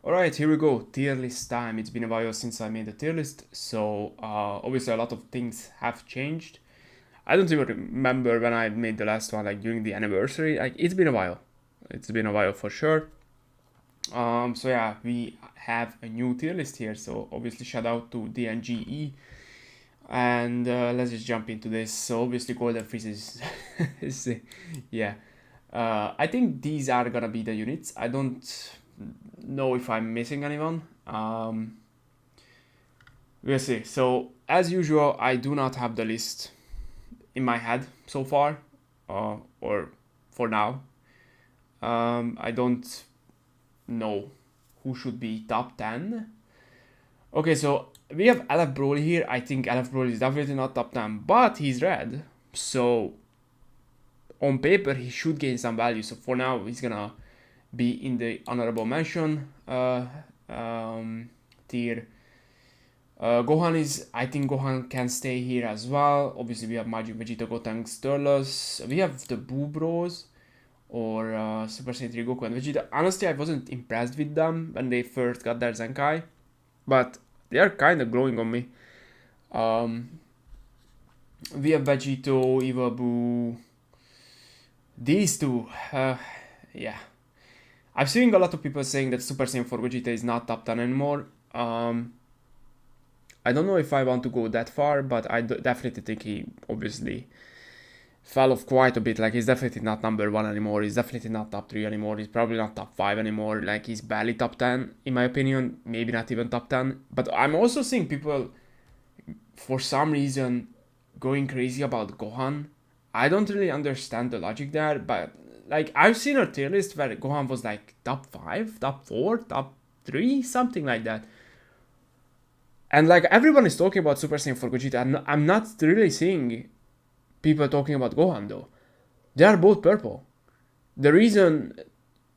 Alright, here we go. Tier list time. It's been a while since I made a tier list, so obviously a lot of things have changed. I don't even remember when I made the last one, like during the anniversary. Like it's been a while. It's been a while for sure. So yeah, we have a new tier list here. So obviously shout out to DNGE, and let's just jump into this. So obviously Golden Freeze is yeah. I think these are gonna be the units. I don't know if I'm missing anyone. We'll see. So as usual, I do not have the list in my head so far, or for now. I don't know who should be top 10. Okay, so we have Aleph Broly here. I think Aleph Broly is definitely not top 10, but he's red. So on paper, he should gain some value. So for now, he's gonna be in the honorable mention tier. Gohan I think Gohan can stay here as well. Obviously, we have Majin Vegeta, Gotenks, Turles. We have the Boo Bros or Super Saiyan 3 Goku and Vegeta. Honestly, I wasn't impressed with them when they first got their Zenkai, but they are kind of growing on me. We have Vegito, Eva Boo. These two, yeah. I've seen a lot of people saying that Super Saiyan 4 Vegeta is not top 10 anymore. I don't know if I want to go that far, but I definitely think he obviously fell off quite a bit. Like, he's definitely not number 1 anymore. He's definitely not top 3 anymore. He's probably not top 5 anymore. Like, he's barely top 10, in my opinion. Maybe not even top 10. But I'm also seeing people, for some reason, going crazy about Gohan. I don't really understand the logic there, but like, I've seen a tier list where Gohan was like top 5, top 4, top 3, something like that. And like, everyone is talking about Super Saiyan 4 Gogeta, and I'm not really seeing people talking about Gohan though. They are both purple. The reason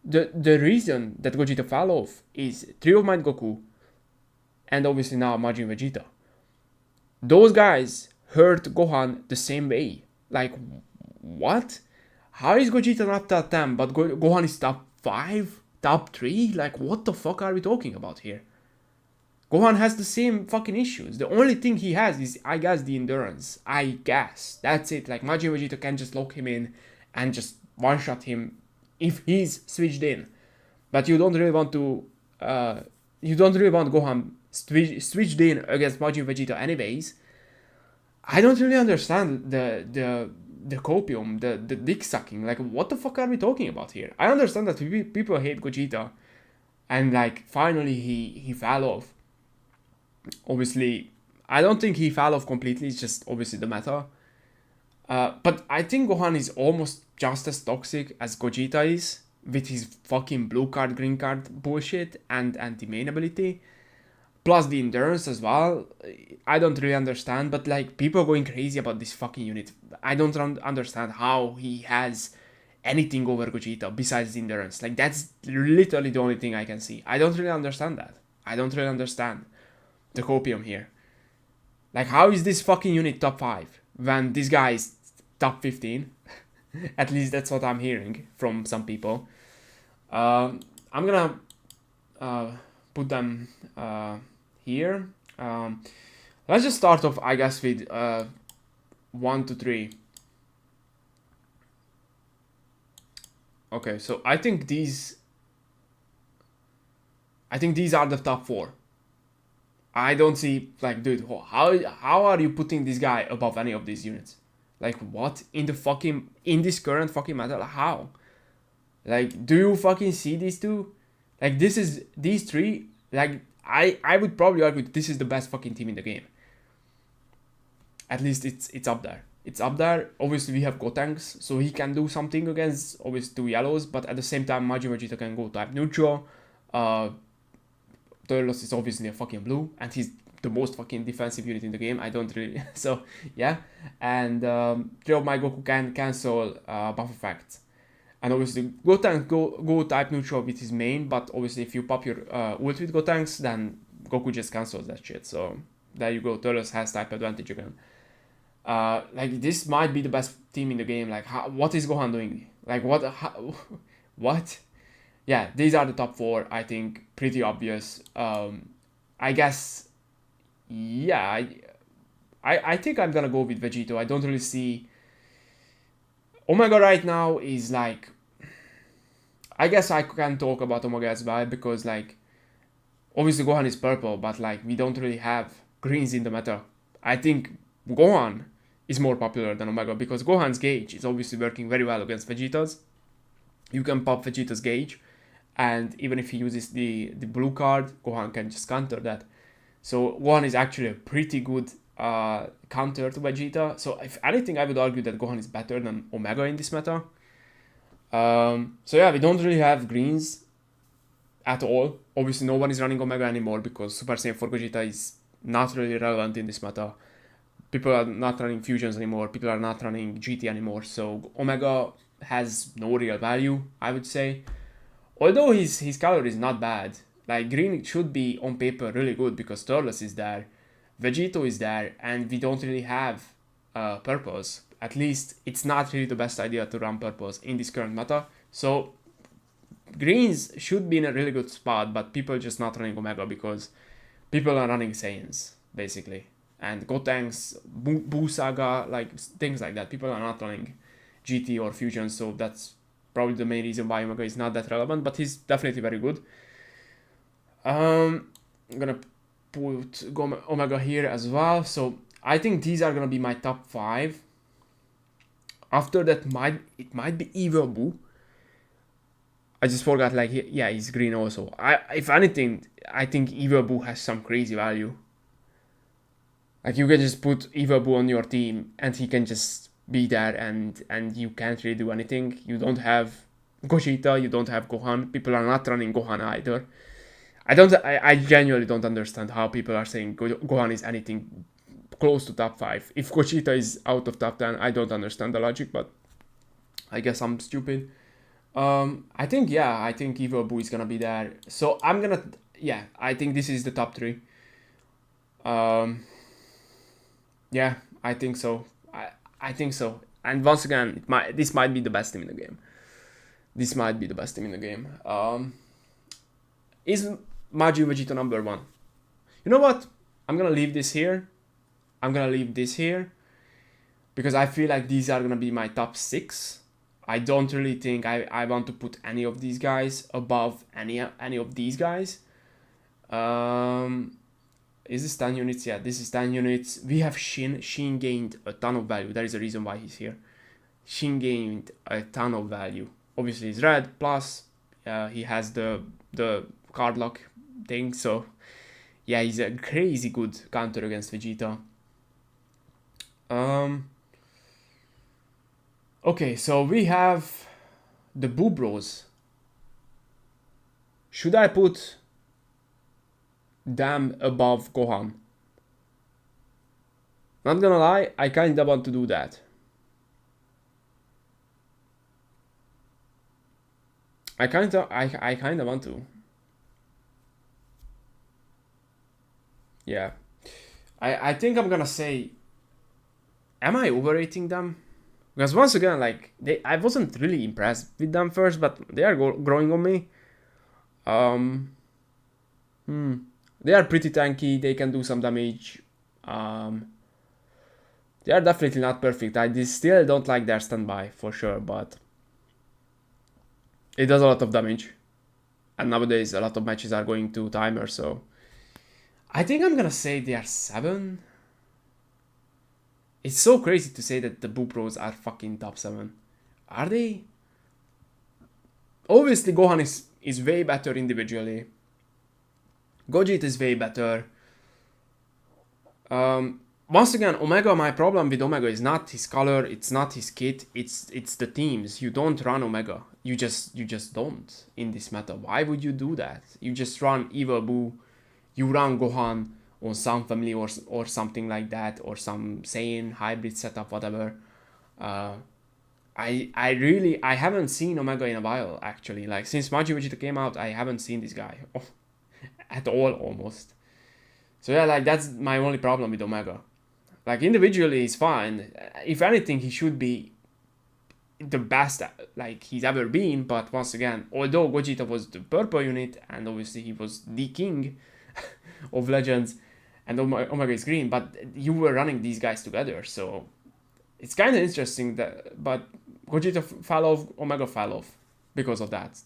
the reason that Gogeta fell off is Trio of Might Goku and obviously now Majin Vegeta. Those guys hurt Gohan the same way. Like, what? How is Gogeta not top 10 but Gohan is top 5? Top 3? Like, what the fuck are we talking about here? Gohan has the same fucking issues. The only thing he has is, I guess, the endurance. I guess. That's it. Like, Majin Vegeta can just lock him in and just one-shot him if he's switched in. But you don't really want to... you don't really want Gohan switched in against Majin Vegeta anyways. I don't really understand the copium, the dick sucking. Like, what the fuck are we talking about here? I understand that people hate Gogeta, and like, finally he fell off. Obviously, I don't think he fell off completely. It's just obviously the meta. But I think Gohan is almost just as toxic as Gogeta is, with his fucking blue card, green card bullshit and anti-main ability. Plus the endurance as well. I don't really understand, but like, people are going crazy about this fucking unit. I don't understand how he has anything over Gogeta besides the endurance. Like, that's literally the only thing I can see. I don't really understand that. I don't really understand the copium here. Like, how is this fucking unit top 5 when this guy is top 15? At least that's what I'm hearing from some people. I'm gonna put them here. Let's just start off, I guess, with 1 to 3. Okay, so I think these are the top 4. I don't see, like, dude, how are you putting this guy above any of these units? Like, what? In this current fucking meta? How? Like, do you fucking see these two? Like, these 3, like, I would probably argue this is the best fucking team in the game. At least it's up there. It's up there. Obviously, we have Gotenks, so he can do something against, obviously, 2 yellows, but at the same time, Majin Vegeta can go type neutral. Turles is obviously a fucking blue, and he's the most fucking defensive unit in the game. I don't really... So, yeah. And Trio of Might Goku can cancel buff effects. And obviously, Gotenks go type neutral with his main, but obviously if you pop your ult with Gotenks, then Goku just cancels that shit. So, there you go. Turles has type advantage again. Like, this might be the best team in the game. Like, what is Gohan doing? Like, what? What? yeah, these are the top 4. I think pretty obvious. I guess, yeah, I think I'm gonna go with Vegito. I don't really see. Omega right now is like, I guess I can talk about Omega as well because like obviously Gohan is purple, but like we don't really have greens in the meta. I think Gohan is more popular than Omega because Gohan's gauge is obviously working very well against Vegeta's. You can pop Vegeta's gauge, and even if he uses the blue card, Gohan can just counter that. So Gohan is actually a pretty good counter to Vegeta. So if anything, I would argue that Gohan is better than Omega in this meta. So yeah, we don't really have greens at all. Obviously, no one is running Omega anymore because Super Saiyan 4 Gogeta is not really relevant in this meta. People are not running fusions anymore. People are not running GT anymore. So Omega has no real value, I would say. Although his color is not bad. Like green should be on paper really good because Turles is there, Vegeto is there, and we don't really have purples. At least it's not really the best idea to run purples in this current meta. So greens should be in a really good spot, but people are just not running Omega because people are running Saiyans, basically. And Gotenks, Buu Saga, like things like that. People are not running GT or Fusion, so that's probably the main reason why Omega is not that relevant, but he's definitely very good. I'm gonna put Omega here as well. So I think these are gonna be my top 5. After that, it might be Evil Buu. I just forgot, like, yeah, he's green also. If anything, I think Evil Buu has some crazy value. Like, you can just put Evil Buu on your team, and he can just be there, and you can't really do anything. You don't have Gogeta, you don't have Gohan. People are not running Gohan either. I genuinely don't understand how people are saying Gohan is anything close to top 5. If Gogeta is out of top 10, I don't understand the logic, but I guess I'm stupid. I think Evil Buu is gonna be there. So I think this is the top 3. Yeah, I think so. I think so. And once again, this might be the best team in the game. This might be the best team in the game. Is Majin Vegeta number 1? You know what? I'm gonna leave this here. I'm gonna leave this here because I feel like these are gonna be my top 6. I don't really think I want to put any of these guys above any of these guys. Is this 10 units? Yeah, this is 10 units. We have Shin. Shin gained a ton of value. There is a reason why he's here. Shin gained a ton of value. Obviously, he's red. Plus, he has the card lock thing. So, yeah, he's a crazy good counter against Vegeta. Okay, so we have the Boo Bros. Should I put them above Gohan? Not gonna lie, I kinda want to do that. I kinda want to. Yeah. I think I'm gonna say, am I overrating them? Because once again, like, I wasn't really impressed with them first, but they are growing on me. They are pretty tanky. They can do some damage. They are definitely not perfect. I still don't like their standby for sure, but it does a lot of damage. And nowadays, a lot of matches are going to timer, so I think I'm gonna say they are 7. It's so crazy to say that the Boo Pros are fucking top 7. Are they? Obviously, Gohan is way better individually. Gogeta is way better. Once again, Omega, my problem with Omega is not his color, it's not his kit, it's the teams. You don't run Omega. You just don't in this meta. Why would you do that? You just run Evil Boo, you run Gohan on some family or something like that, or some Saiyan hybrid setup, whatever. I haven't seen Omega in a while, actually. Like, since Majin Vegeta came out, I haven't seen this guy at all, almost. So yeah, like, that's my only problem with Omega. Like, individually, he's fine. If anything, he should be the best like he's ever been, but once again, although Gogeta was the purple unit and obviously he was the king of legends and Omega is green, but you were running these guys together, so it's kind of interesting that, but Gogeta fell off, Omega fell off because of that,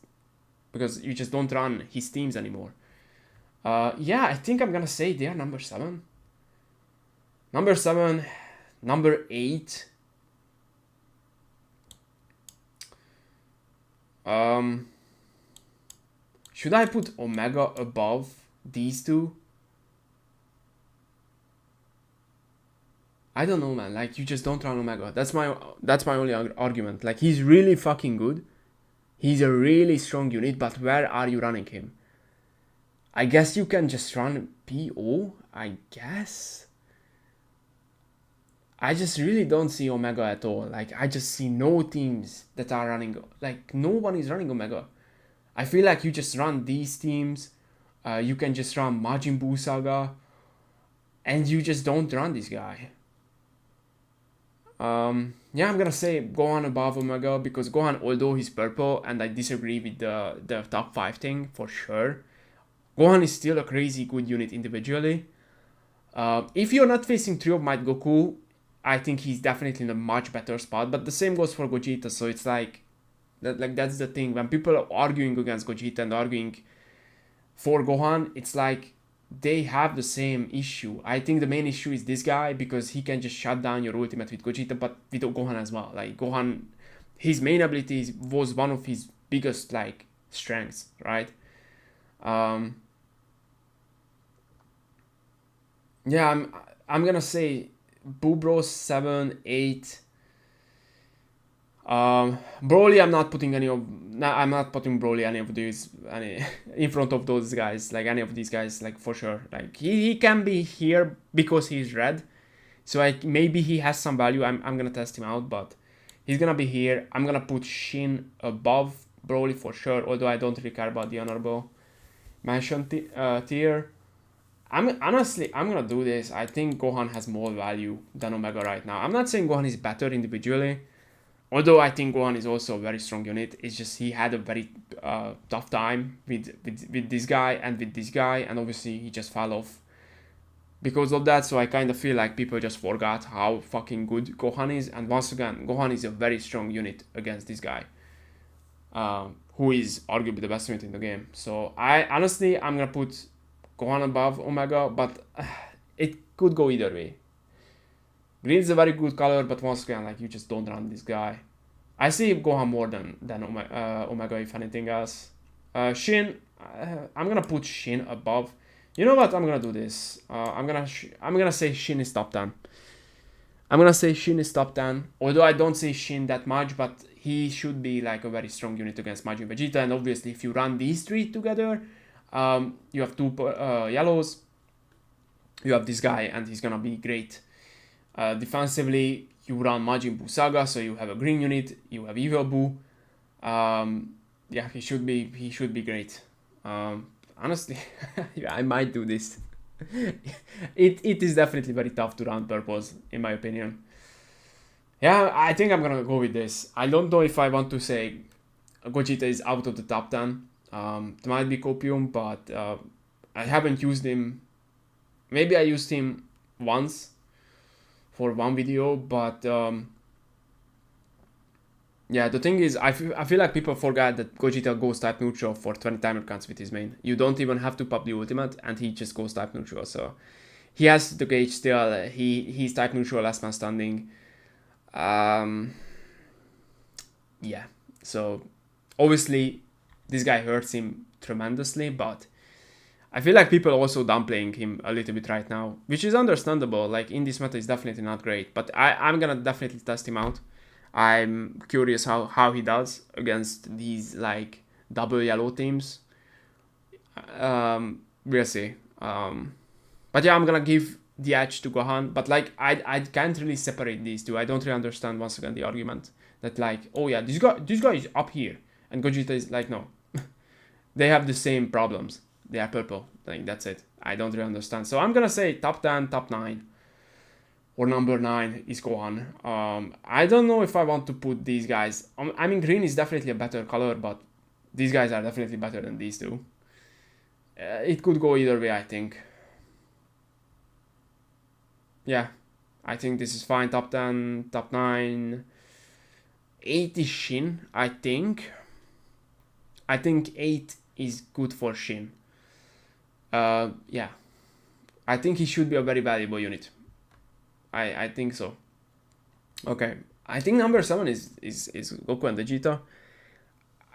because you just don't run his teams anymore. Yeah, I think I'm gonna say they are number 7. Number 7, number 8. Should I put Omega above these two? I don't know, man. Like, you just don't run Omega. That's my only argument. Like, he's really fucking good. He's a really strong unit, but where are you running him? I guess you can just run PO, I guess. I just really don't see Omega at all. Like, I just see no teams that are running. Like, no one is running Omega. I feel like you just run these teams. You can just run Majin Buu Saga. And you just don't run this guy. Yeah, I'm gonna say Gohan above Omega, because Gohan, although he's purple, and I disagree with the top 5 thing for sure, Gohan is still a crazy good unit individually. If you're not facing Trio of Might Goku, I think he's definitely in a much better spot, but the same goes for Gogeta, so it's like that's the thing. When people are arguing against Gogeta and arguing for Gohan, it's like they have the same issue. I think the main issue is this guy, because he can just shut down your ultimate with Gogeta, but with Gohan as well. Like, Gohan, his main ability was one of his biggest, like, strengths, right? Yeah, I'm gonna say Boobro 7, 8. Broly, I'm not putting Broly any of these in front of those guys, like any of these guys, like for sure. Like he can be here because he's red, so maybe he has some value. I'm gonna test him out, but he's gonna be here. I'm gonna put Shin above Broly for sure, although I don't really care about the honorable mention tier. I'm gonna do this. I think Gohan has more value than Omega right now. I'm not saying Gohan is better individually, although I think Gohan is also a very strong unit. It's just he had a very tough time with this guy and with this guy, and obviously he just fell off because of that. So I kind of feel like people just forgot how fucking good Gohan is. And once again, Gohan is a very strong unit against this guy, who is arguably the best unit in the game. So I'm gonna put Gohan above Omega, but it could go either way. Green is a very good color, but once again, like, you just don't run this guy. I see Gohan more than Omega, if anything else. Shin, I'm gonna put Shin above. You know what? I'm gonna do this. I'm gonna say Shin is top 10. I'm gonna say Shin is top 10. Although I don't say Shin that much, but he should be like a very strong unit against Majin Vegeta. And obviously, if you run these 3 together, you have 2 yellows. You have this guy, and he's gonna be great. Defensively, you run Majin Buu Saga, so you have a green unit. You have Evil Buu. Yeah, he should be great. Honestly, yeah, I might do this. It is definitely very tough to run purples, in my opinion. Yeah, I think I'm gonna go with this. I don't know if I want to say Gogeta is out of the top 10. It might be Copium, but I haven't used him. Maybe I used him once for one video, but yeah, the thing is, I feel like people forgot that Gogeta goes type neutral for 20 timer counts with his main. You don't even have to pop the ultimate, and he just goes type neutral, so he has the gauge still. He's type neutral, last man standing. Yeah, so obviously this guy hurts him tremendously, but I feel like people are also downplaying him a little bit right now, which is understandable. Like, in this meta is definitely not great, but I'm gonna definitely test him out. I'm curious how he does against these like double yellow teams. We'll see. But yeah, I'm gonna give the edge to Gohan, but like I can't really separate these two. I don't really understand once again the argument that like, oh yeah, this guy is up here and Gogeta is like, no. They have the same problems. They are purple. Like, that's it. I don't really understand. So I'm gonna say top 10, top 9. or number 9 is Gohan. I don't know if I want to put these guys. I mean, green is definitely a better color, but these guys are definitely better than these two. It could go either way, I think. Yeah, I think this is fine. Top 10, top 9. 8 is Shin, I think. I think 8 is good for Shin. Yeah. I think he should be a very valuable unit. I think so. Okay. I think number 7 is Goku and Vegeta.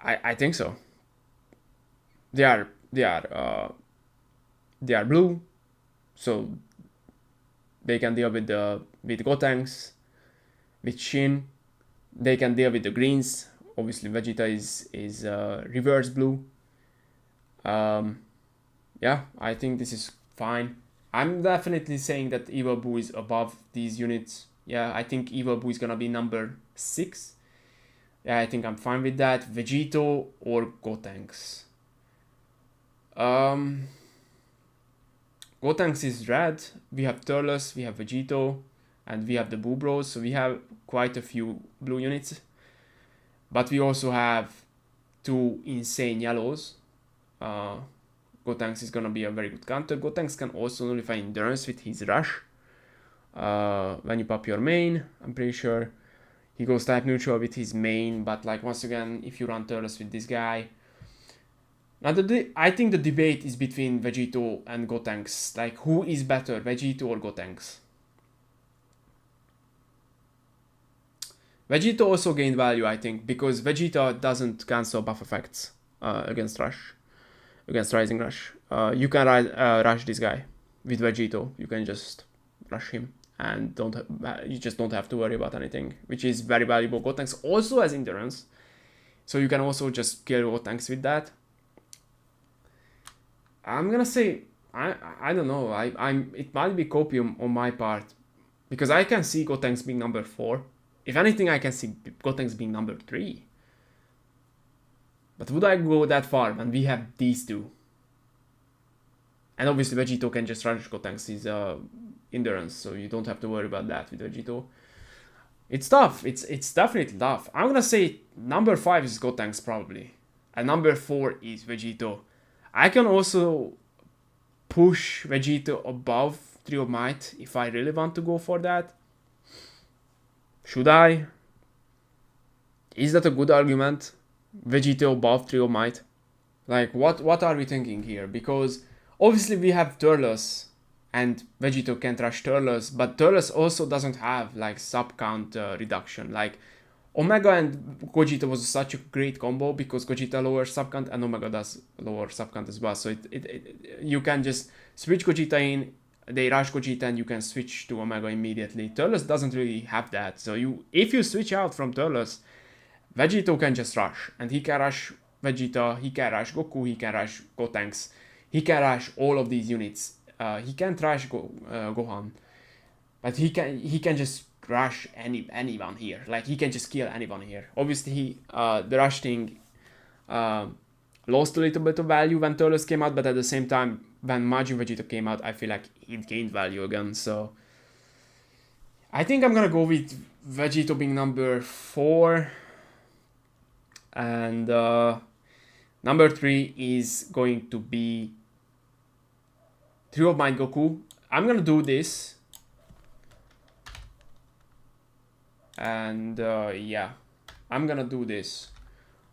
I think so. They are blue, so they can deal with Gotenks, with Shin. They can deal with the greens. Obviously, Vegeta is reverse blue. Yeah, I think this is fine. I'm definitely saying that Evil Boo is above these units. Yeah, I think Evil Boo is gonna be number 6. Yeah, I think I'm fine with that. Vegito or Gotenks. Gotenks is red. We have Turles, we have Vegito, and we have the Boo Bros. So we have quite a few blue units. But we also have 2 insane yellows. Gotenks is gonna be a very good counter. Gotenks can also nullify endurance with his rush. When you pop your main, I'm pretty sure he goes type neutral with his main. But like once again, if you run Turles with this guy, now I think the debate is between Vegito and Gotenks. Like who is better, Vegito or Gotenks? Vegeta also gained value, I think, because Vegeta doesn't cancel buff effects against Rising Rush. You can rush this guy with Vegito. You can just rush him, and you just don't have to worry about anything, which is very valuable. Gotenks also has endurance, so you can also just kill Gotenks with that. I'm gonna say I don't know. It might be copium on my part, because I can see Gotenks being number 4. If anything, I can see Gotenks being number 3. But would I go that far when we have these two? And obviously Vegito can just rush Gotenks' his endurance, so you don't have to worry about that with Vegito. It's tough. It's definitely tough. I'm gonna say number 5 is Gotenks probably, and number 4 is Vegito. I can also push Vegito above Trio of Might if I really want to go for that. Should I? Is that a good argument? Vegito above Trio of Might? Like, what are we thinking here? Because obviously we have Turles, and Vegito can't rush Turles, but Turles also doesn't have like sub count reduction. Like Omega and Gogeta was such a great combo because Gogeta lowers sub count and Omega does lower sub count as well. So you can just switch Gogeta in, they rush Gogeta, and you can switch to Omega immediately. Turles doesn't really have that. So if you switch out from Turles, Vegito can just rush, and he can rush Vegeta, he can rush Goku, he can rush Gotenks, he can rush all of these units. He can't rush Gohan, but he can just rush anyone here. Like he can just kill anyone here. Obviously, the rush thing lost a little bit of value when Turles came out, but at the same time, when Majin Vegeta came out, I feel like it gained value again. So I think I'm gonna go with Vegito being number 4. And number 3 is going to be Trio of Might Goku. I'm gonna do this. And yeah, I'm gonna do this.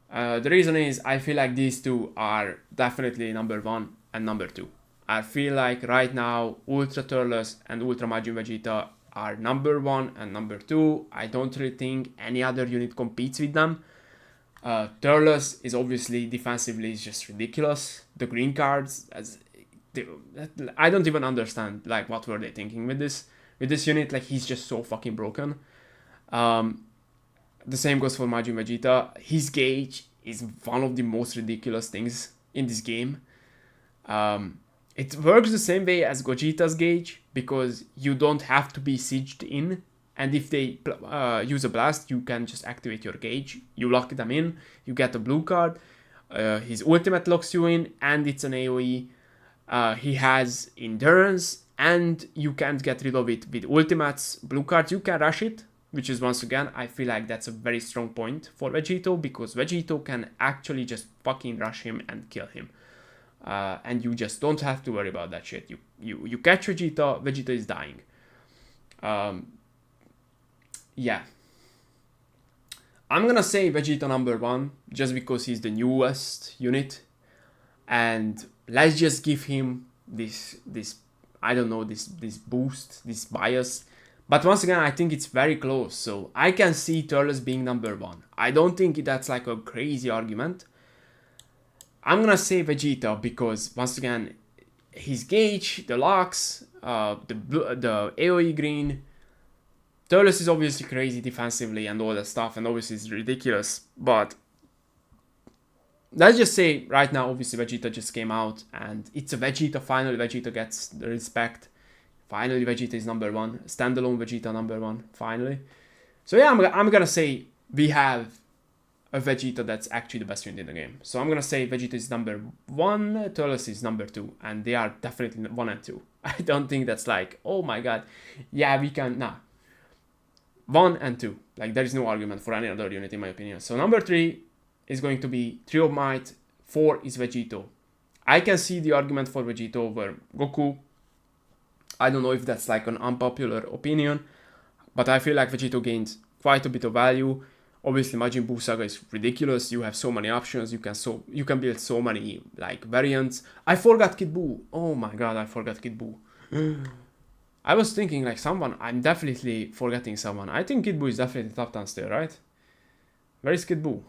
The reason is I feel like these two are definitely number 1 and number 2. I feel like right now Ultra Turles and Ultra Majin Vegeta are number 1 and number 2. I don't really think any other unit competes with them. Turles is obviously defensively is just ridiculous. The green cards, I don't even understand like what were they thinking with this unit. Like he's just so fucking broken. The same goes for Majin Vegeta. His gauge is one of the most ridiculous things in this game. It works the same way as Gogeta's gauge because you don't have to be sieged in. And if they use a blast, you can just activate your gauge. You lock them in, you get a blue card. His ultimate locks you in, and it's an AoE. He has endurance, and you can't get rid of it with ultimates, blue cards. You can rush it, which is, once again, I feel like that's a very strong point for VEGETA, because VEGETA can actually just fucking rush him and kill him. And you just don't have to worry about that shit. You catch VEGETA, VEGETA is dying. Yeah. I'm gonna say VEGETA number 1, just because he's the newest unit. And let's just give him this I don't know, this boost, this bias. But once again, I think it's very close. So I can see Turles being number 1. I don't think that's like a crazy argument. I'm gonna say VEGETA because, once again, his gauge, the locks, the AoE green. Turles is obviously crazy defensively and all that stuff, and obviously it's ridiculous. But let's just say right now, obviously VEGETA just came out, and it's a VEGETA. Finally, VEGETA gets the respect. Finally, VEGETA is number 1. Standalone VEGETA number 1. Finally. So yeah, I'm gonna say we have a VEGETA that's actually the best unit in the game. So I'm gonna say VEGETA is number 1, Turles is number 2, and they are definitely 1 and 2. I don't think that's like, oh my god, yeah, we can, nah. 1 and 2, like there is no argument for any other unit in my opinion. So number 3 is going to be Trio of Might, 4 is VEGETA. I can see the argument for VEGETA over Goku. I don't know if that's like an unpopular opinion, but I feel like VEGETA gained quite a bit of value. Obviously, Majin Buu Saga is ridiculous. You have so many options. You can build so many like variants. I forgot Kid Buu. Oh my god, I forgot Kid Buu. I was thinking like someone. I'm definitely forgetting someone. I think Kid Buu is definitely top 10 still, right? Where is Kid Buu?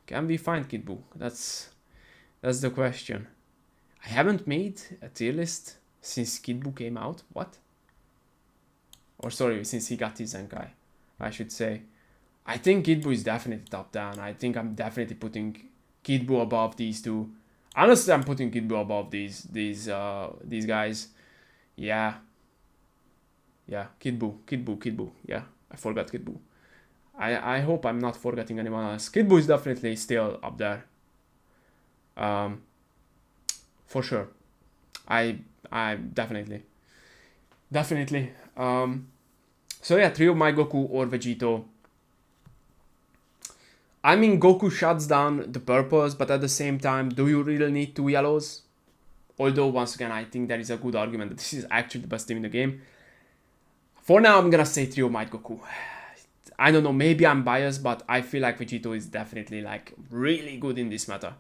Can we find Kid Buu? That's the question. I haven't made a tier list since Kid Buu came out. What? Or sorry, since he got his Zenkai, I should say. I think Kid Buu is definitely top 10. I think I'm definitely putting Kid Buu above these two. Honestly, I'm putting Kid Buu above these guys. Yeah. Yeah, Kid Buu. Yeah, I forgot Kid Buu. I hope I'm not forgetting anyone else. Kid Buu is definitely still up there. For sure. I definitely. So yeah, Trio of Might, Goku or VEGETA. I mean, Goku shuts down the purples, but at the same time, do you really need 2 yellows? Although, once again, I think there is a good argument that this is actually the best team in the game. For now, I'm gonna say Trio of Might, Goku. I don't know, maybe I'm biased, but I feel like VEGETA is definitely like really good in this meta.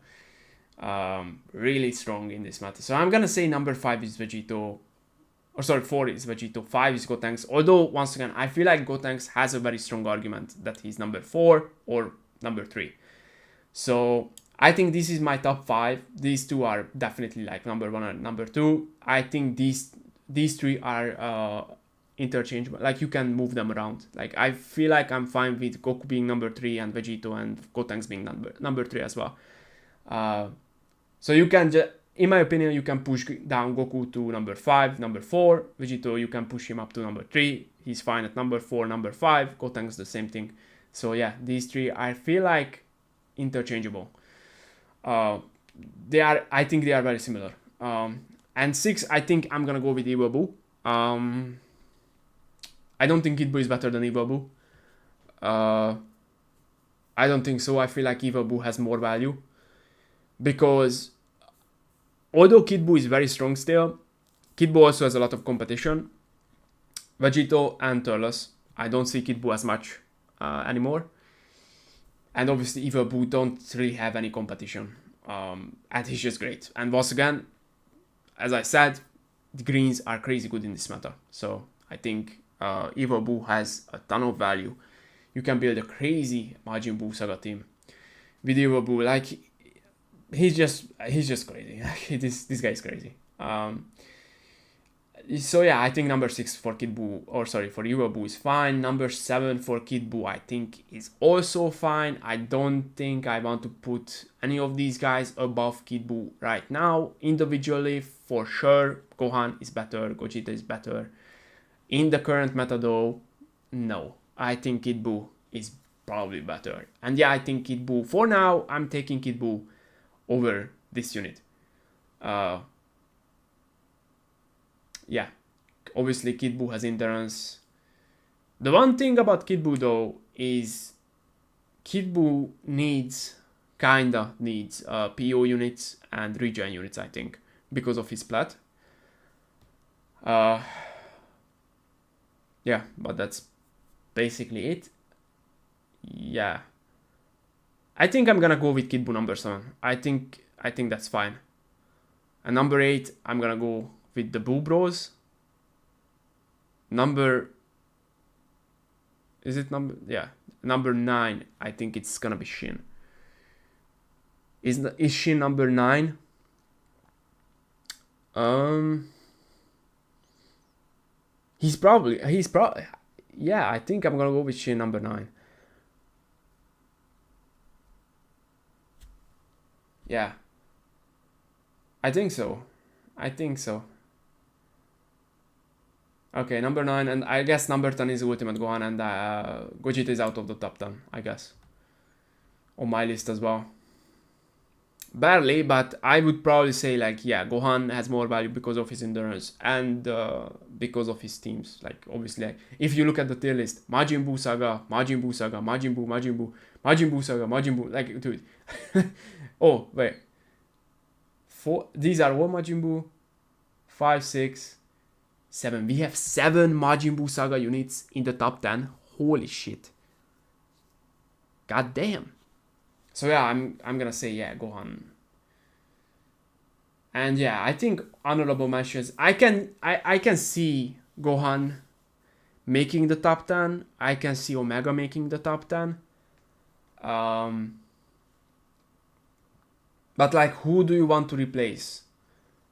Really strong in this meta. So I'm gonna say number 5 is VEGETA. Or sorry, 4 is VEGETA, 5 is Gotenks. Although, once again, I feel like Gotenks has a very strong argument that he's number 4 or number 3. So I think this is my top 5. These two are definitely like number 1 and number 2. I think these 3 are interchangeable. Like you can move them around. Like I feel like I'm fine with Goku being number 3 and VEGETA and Gotenks being number 3 as well. So you can just, in my opinion, you can push down Goku to number 5, number 4. VEGETA, you can push him up to number 3. He's fine at number 4, number 5. Gotenks the same thing. So yeah, these 3 I feel like interchangeable. I think they are very similar. And 6, I think I'm gonna go with Evil Buu. I don't think Kid Buu is better than Evil Buu. I don't think so. I feel like Evil Buu has more value. Because although Kid Buu is very strong still, Kid Buu also has a lot of competition. VEGETA and Turles. I don't see Kid Buu as much anymore. And obviously Evil Buu don't really have any competition. And he's just great. And once again, as I said, the greens are crazy good in this meta. So I think Evil Buu has a ton of value. You can build a crazy Majin Buu Saga team with Evil Buu. Like he's just crazy. This guy is crazy. So yeah, I think number 6 for Kid Buu, or sorry, for Evil Buu is fine. Number 7 for Kid Buu, I think is also fine. I don't think I want to put any of these guys above Kid Buu right now. Individually, for sure, Gohan is better, Gogeta is better. In the current meta though, no. I think Kid Buu is probably better. And yeah, I think Kid Buu, for now, I'm taking Kid Buu over this unit. yeah, obviously Kid Buu has endurance. The one thing about Kid Buu though is Kid Buu kinda needs PO units and regen units, I think, because of his plat. Yeah, but that's basically it. Yeah, I think I'm gonna go with Kid Buu number 7. I think that's fine. And number 8, I'm gonna go with the Boo Bros. Number 9, I think it's gonna be Shin. Is Shin number 9? He's probably yeah, I think I'm gonna go with Shin number 9. Yeah, I think so. Okay, number 9, and I guess number 10 is Ultimate Gohan, and Gogeta is out of the top 10, I guess. On my list as well. Barely, but I would probably say, like, yeah, Gohan has more value because of his endurance and because of his teams. Like, obviously, like, if you look at the tier list, Majin Buu Saga, Majin Buu Saga, Majin Buu, Majin Buu, Majin Buu Saga, Majin Buu, like, dude. Oh, wait. These are all Majin Buu. 5, 6, 7. We have 7 Majin Buu Saga units in the top 10. Holy shit. God damn. So yeah, I'm gonna say, yeah, Gohan. And yeah, I think honorable mentions. I can see Gohan making the top 10. I can see Omega making the top 10. But like, who do you want to replace?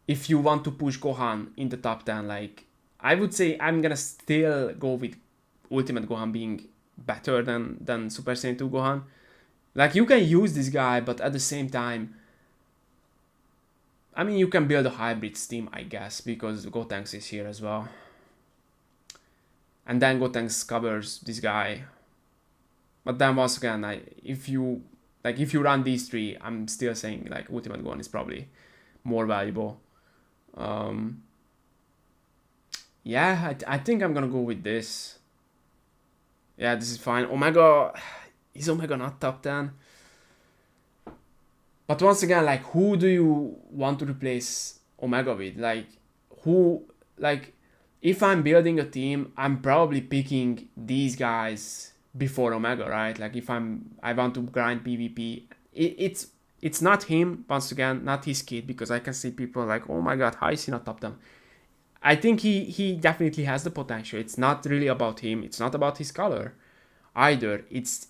If you want to push Gohan in the top 10, like, I would say I'm gonna still go with Ultimate Gohan being better than Super Saiyan 2 Gohan. Like, you can use this guy, but at the same time, I mean, you can build a hybrid team, I guess, because Gotenks is here as well. And then Gotenks covers this guy. But then once again, if you run these 3, I'm still saying, like, Ultimate Gohan is probably more valuable. Yeah, I think I'm gonna go with this. Yeah, this is fine. Omega, is Omega not top 10? But once again, like, who do you want to replace Omega with? Like, if I'm building a team, I'm probably picking these guys before Omega, right? Like, if I want to grind PvP, it's not him, once again, not his kid, because I can see people like, oh my god, how is he not top 10? I think he definitely has the potential. It's not really about him. It's not about his color either. It's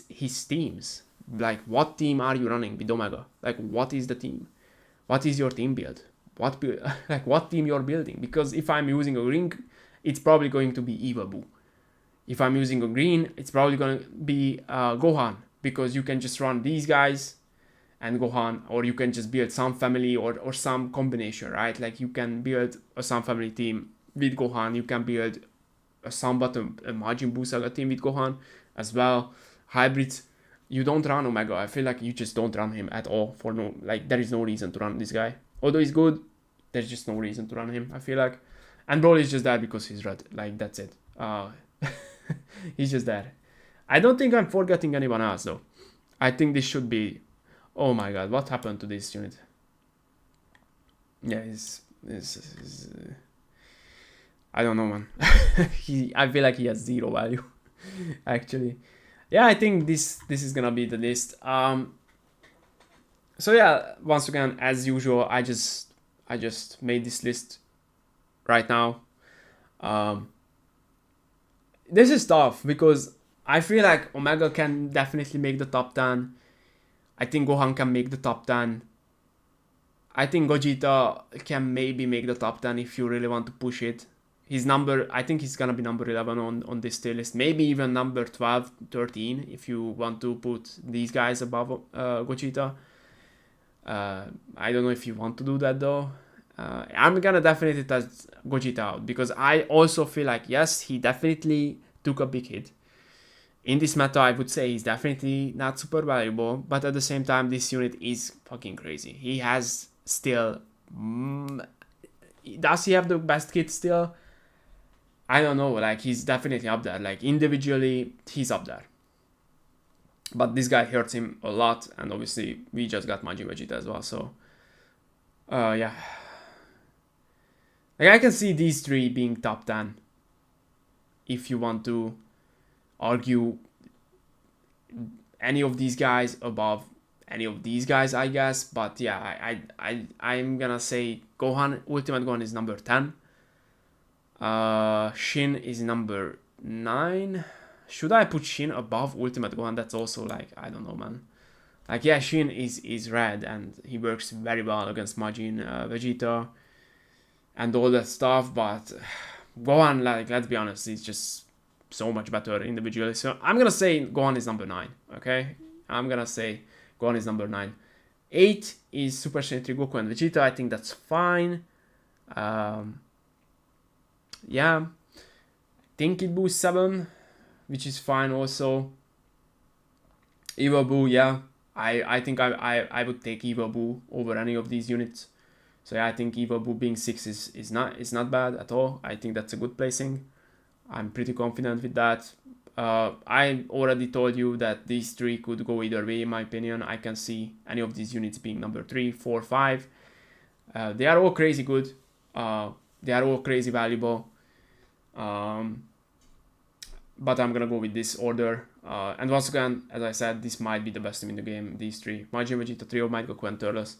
his teams. Like, what team are you running with Omega? Like, what is the team? What is your team build? What team you're building? Because if I'm using a green, it's probably going to be Eva Boo. If I'm using a green, it's probably going to be Gohan, because you can just run these guys and Gohan, or you can just build some family or some combination, right? Like, you can build a some family team with Gohan. You can build a Majin Buu Saga team with Gohan as well. Hybrids. You don't run Omega. I feel like you just don't run him at all. There is no reason to run this guy. Although he's good, there's just no reason to run him, I feel like. And Broly is just there because he's red. Like, that's it. He's just there. I don't think I'm forgetting anyone else, though. I think this should be... Oh my god, what happened to this unit? Yeah, I don't know, man. I feel like he has 0 value, actually. Yeah, I think this is gonna be the list. So yeah, once again, as usual, I just made this list right now. This is tough because I feel like Omega can definitely make the top 10. I think Gohan can make the top 10. I think Gogeta can maybe make the top 10 if you really want to push it. I think he's gonna be number 11 on this tier list. Maybe even number 12, 13 if you want to put these guys above Gogeta. I don't know if you want to do that though. I'm gonna definitely test Gogeta out because I also feel like, yes, he definitely took a big hit. In this meta, I would say he's definitely not super valuable, but at the same time, this unit is fucking crazy. He has still does he have the best kit still? I don't know. Like, he's definitely up there. Like, individually, he's up there. But this guy hurts him a lot, and obviously we just got Majin Vegeta as well. So, yeah. Like, I can see these three being top 10. If you want to argue any of these guys above any of these guys, I guess. But yeah, I'm gonna say Gohan, Ultimate Gohan is number 10. Shin is number 9. Should I put Shin above Ultimate Gohan? That's also like, I don't know, man. Like, yeah, Shin is red and he works very well against Majin Vegeta and all that stuff, but Gohan, like, let's be honest, he's just so much better individually. So I'm gonna say Gohan is number 9, okay? I'm gonna say Gohan is number 9. 8 is Super Saiyan 3 Goku and Vegeta. I think that's fine. Yeah. Think it boosts 7, which is fine also. Evil Boo, yeah. I think I would take Evil Boo over any of these units. So yeah, I think Evil Boo being 6 is not bad at all. I think that's a good placing. I'm pretty confident with that. I already told you that these three could go either way, in my opinion. I can see any of these units being number 3, 4, 5. They are all crazy good. They are all crazy valuable. But I'm gonna go with this order. And once again, as I said, this might be the best team in the game, these three. Majin Vegeta, Trio, Might Goku, and Turles.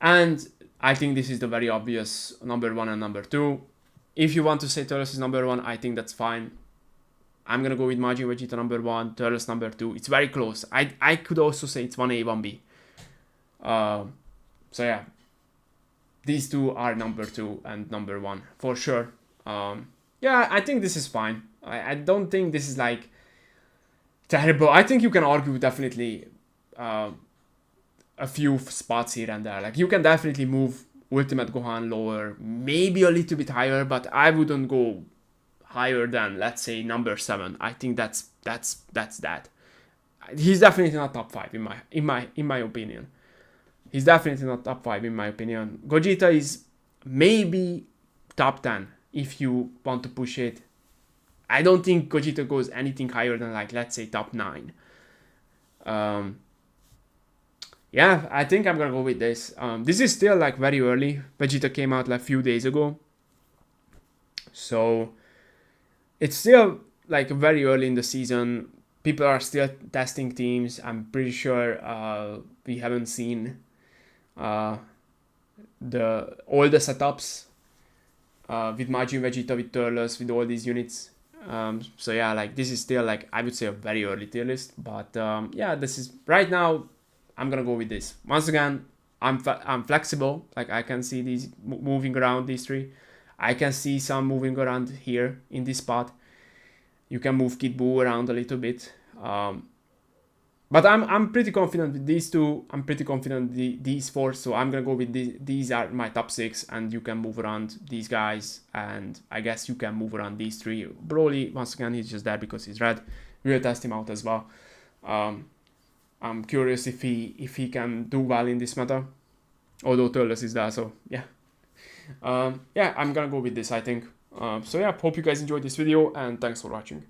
And I think this is the very obvious number 1 and number 2. If you want to say Turles is number 1, I think that's fine. I'm gonna go with Majin Vegeta number 1, Turles number 2. It's very close. I could also say it's 1A, 1B. So yeah. These two are number 2 and number 1 for sure. Yeah, I think this is fine. I don't think this is like terrible. I think you can argue definitely a few spots here and there. Like, you can definitely move Ultimate Gohan lower, maybe a little bit higher, but I wouldn't go higher than, let's say, number 7. I think that's that. He's definitely not top 5 in my opinion. He's definitely not top 5 in my opinion. Gogeta is maybe top 10 if you want to push it. I don't think Gogeta goes anything higher than, like, let's say top 9. Yeah, I think I'm gonna go with this. This is still like very early. Vegeta came out like a few days ago. So it's still like very early in the season. People are still testing teams. I'm pretty sure we haven't seen all the setups with Majin Vegeta, with Turles, with all these units. So yeah, like, this is still, like, I would say a very early tier list. But yeah, this is right now. I'm gonna go with this. Once again, I'm flexible. Like, I can see these moving around, these three. I can see some moving around here in this spot. You can move Kid Buu around a little bit. But I'm pretty confident with these two. I'm pretty confident with these 4. So I'm gonna go with these are my top 6, and you can move around these guys, and I guess you can move around these 3. Broly, once again, he's just there because he's red. We'll test him out as well. I'm curious if he can do well in this meta, although Turles is there. So yeah, yeah, I'm gonna go with this, I think. So yeah, hope you guys enjoyed this video, and thanks for watching.